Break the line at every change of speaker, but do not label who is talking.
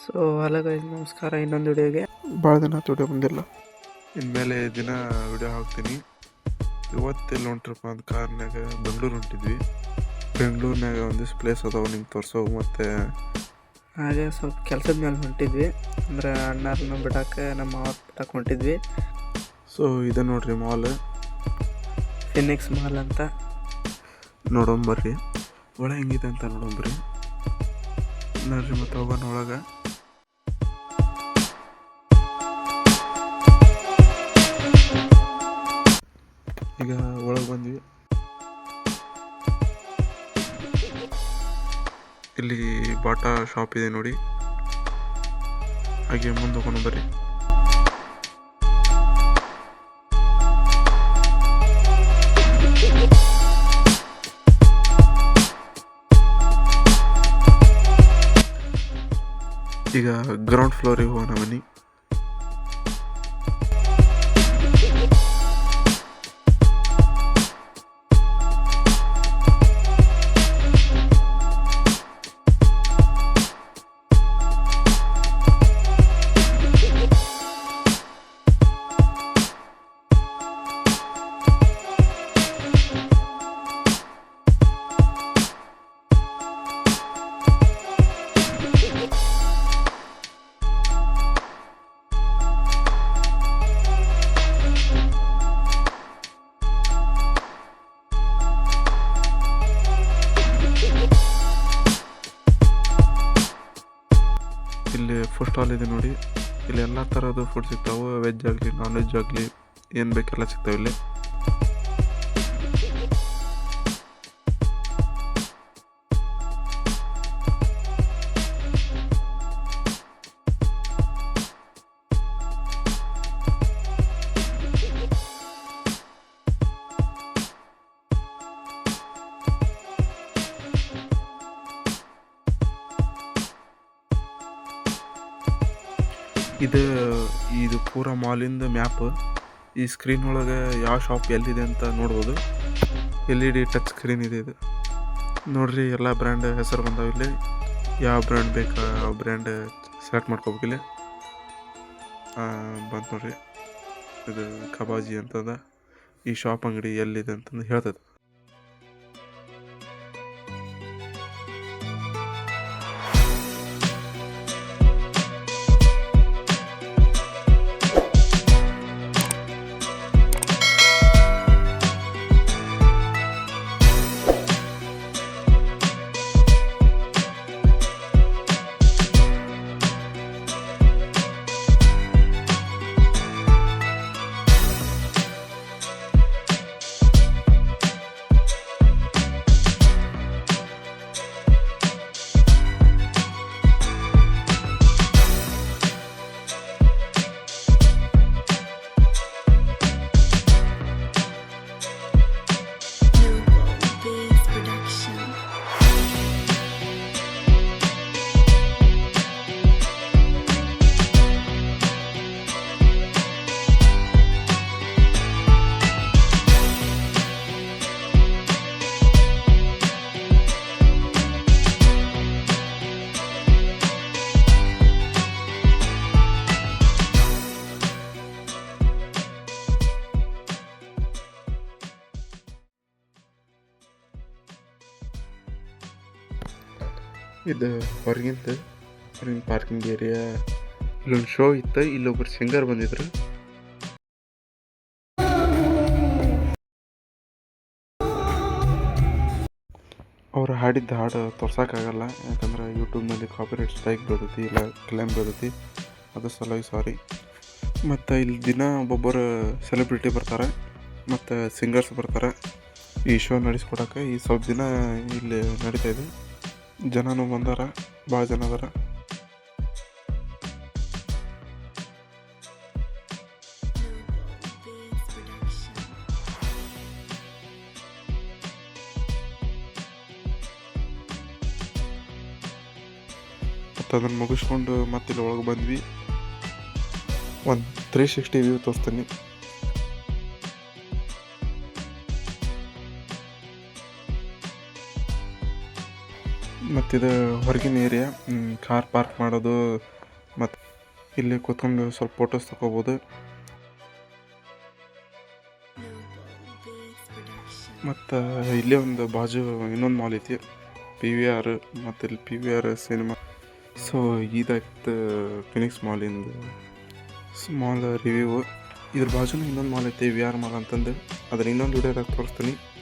So hello guys, ನಮಸ್ಕಾರ. ಇನ್ನೊಂದು ವಿಡಿಯೋಗೆ
ಭಾಳ ದಿನ ವಿಡಿಯೋ ಬಂದಿಲ್ಲ.
ಇನ್ಮೇಲೆ ದಿನ ವಿಡಿಯೋ ಹಾಕ್ತೀನಿ. ಇವತ್ತೆಲ್ಲ ಹೊಂಟ್ರಪ್ಪ ಅಂತ ಕಾರ್ನಾಗ ಬೆಂಗಳೂರು ಹೊಂಟಿದ್ವಿ. ಬೆಂಗಳೂರಿನಾಗ ಒಂದಿಷ್ಟು ಪ್ಲೇಸ್ ಅದಾವೆ ನಿಮ್ಗೆ ತೋರಿಸೋವು. ಮತ್ತು
ಹಾಗೆ ಸ್ವಲ್ಪ ಕೆಲಸದ ಮೇಲೆ ಹೊಂಟಿದ್ವಿ. ಅಂದ್ರೆ ಅಣ್ಣಾರನ್ನ ಬಿಡಕ್ಕೆ, ನಮ್ಮ ಅವ್ರ ಬಿಡಕ್ಕೆ ಹೊಂಟಿದ್ವಿ.
ಸೊ ಇದೆ ನೋಡ್ರಿ ಮಾಲ್,
ಫಿನಿಕ್ಸ್ ಮಾಲ್ ಅಂತ.
ನೋಡೋಂಬರ್ರಿ ಒಳಗೆ ಹೆಂಗಿದೆ ಅಂತ ನೋಡೋಂಬರ್ರಿ. ನೋಡ್ರಿ ಮತ್ತು ಹೋಗೋಣ ಒಳಗೆ. ಈಗ ಒಳಗೆ ಬಂದ್ವಿ. ಇಲ್ಲಿ ಬಾಟಾ ಶಾಪ್ ಇದೆ ನೋಡಿ. ಹಾಗೆ ಮುಂದೆ ಹೋಗೋಣ ಬರ್ರಿ. ಈಗ ಗ್ರೌಂಡ್ ಫ್ಲೋರಿಗೆ ಹೋಗೋಣ ಬನ್ನಿ. ಇಲ್ಲಿ ಫುಡ್ ಸ್ಟಾಲ್ ಇದೆ ನೋಡಿ. ಇಲ್ಲಿ ಎಲ್ಲ ಥರದ್ದು ಫುಡ್ ಸಿಗ್ತಾವೆ. ವೆಜ್ ಆಗಲಿ, ನಾನ್ ವೆಜ್ ಆಗಲಿ, ಏನು ಬೇಕೆಲ್ಲ ಸಿಗ್ತಾವೆ ಇಲ್ಲಿ. ಇದು ಪೂರ ಮಾಲಿಂದ ಮ್ಯಾಪ್. ಈ ಸ್ಕ್ರೀನ್ ಒಳಗೆ ಯಾವ ಶಾಪ್ ಎಲ್ಲಿದೆ ಅಂತ ನೋಡ್ಬೋದು. LED ಟಚ್ ಸ್ಕ್ರೀನ್ ಇದೆ ಇದು. ನೋಡ್ರಿ, ಎಲ್ಲ ಬ್ರ್ಯಾಂಡ್ ಹೆಸರು ಬಂದಾವ ಇಲ್ಲಿ. ಯಾವ ಬ್ರ್ಯಾಂಡ್ ಬೇಕಾ ಆ ಬ್ರ್ಯಾಂಡ್ ಸೆಲೆಕ್ಟ್ ಮಾಡ್ಕೋಬೇಕಿಲ್ಲ. ಬಂತು ನೋಡ್ರಿ, ಇದು ಕಬಾಜಿ ಅಂತದ. ಈ ಶಾಪ್ ಅಂಗಡಿ ಎಲ್ಲಿದೆ ಅಂತಂದು ಹೇಳ್ತದೆ. ಇದು ಹೊರಗಿನ ಪಾರ್ಕಿಂಗ್ ಏರಿಯಾ. ಇಲ್ಲೊಂದು ಶೋ ಇತ್ತು. ಇಲ್ಲೊಬ್ಬರು ಸಿಂಗರ್ ಬಂದಿದ್ರು. ಅವ್ರು ಹಾಡಿದ್ದ ಹಾಡು ತೋರ್ಸೋಕ್ಕಾಗಲ್ಲ, ಯಾಕಂದ್ರೆ ಯೂಟ್ಯೂಬ್ನಲ್ಲಿ ಕಾಪಿರೈಟ್ ಸ್ಟ್ರೈಕ್ ಬರ್ತೈತಿ, ಇಲ್ಲ ಕ್ಲೇಮ್ ಬರ್ತೈತಿ. ಅದು ಸಲುವಾಗಿ ಸಾರಿ. ಮತ್ತು ಇಲ್ಲಿ ದಿನ ಒಬ್ಬೊಬ್ಬರು ಸೆಲೆಬ್ರಿಟಿ ಬರ್ತಾರೆ ಮತ್ತು ಸಿಂಗರ್ಸ್ ಬರ್ತಾರೆ ಈ ಶೋ ನಡೆಸ್ಕೊಡೋಕೆ. ಈ ಸ್ವಲ್ಪ ದಿನ ಇಲ್ಲಿ ನಡೀತಾಯಿದೆ. ಜನನೂ ಬಂದಾರ, ಭಾಳ ಜನ ಅದಾರ. ಮತ್ತು ಅದನ್ನು ಮುಗಿಸ್ಕೊಂಡು ಮತ್ತೆ ಇಲ್ಲಿ ಒಳಗೆ ಬಂದ್ವಿ. ಒಂದು 360 ವ್ಯೂ ತೋರಿಸ್ತೀನಿ. ಮತ್ತಿದು ಹೊರಗಿನ ಏರಿಯಾ, ಕಾರ್ ಪಾರ್ಕ್ ಮಾಡೋದು ಮತ್ತು ಇಲ್ಲಿ ಕೂತ್ಕೊಂಡು ಸ್ವಲ್ಪ ಫೋಟೋಸ್ ತಗೋಬೋದು. ಮತ್ತು ಇಲ್ಲೇ ಒಂದು ಬಾಜು ಇನ್ನೊಂದು ಮಾಲ್ ಐತಿ, PVR. ಮತ್ತು ಇಲ್ಲಿ PVR ಸಿನಿಮಾ. ಸೊ ಇದಾಯ್ತು ಫಿನಿಕ್ಸ್ ಮಾಲಿಂದ ಮಾಲ್ ರಿವ್ಯೂ. ಇದ್ರ ಬಾಜುನೂ ಇನ್ನೊಂದು ಮಾಲ್ ಐತಿ, VR ಮಾಲ್ ಅಂತಂದು. ಅದನ್ನ ಇನ್ನೊಂದು ವಿಡಿಯೋದಾಗ ತೋರಿಸ್ತೀನಿ.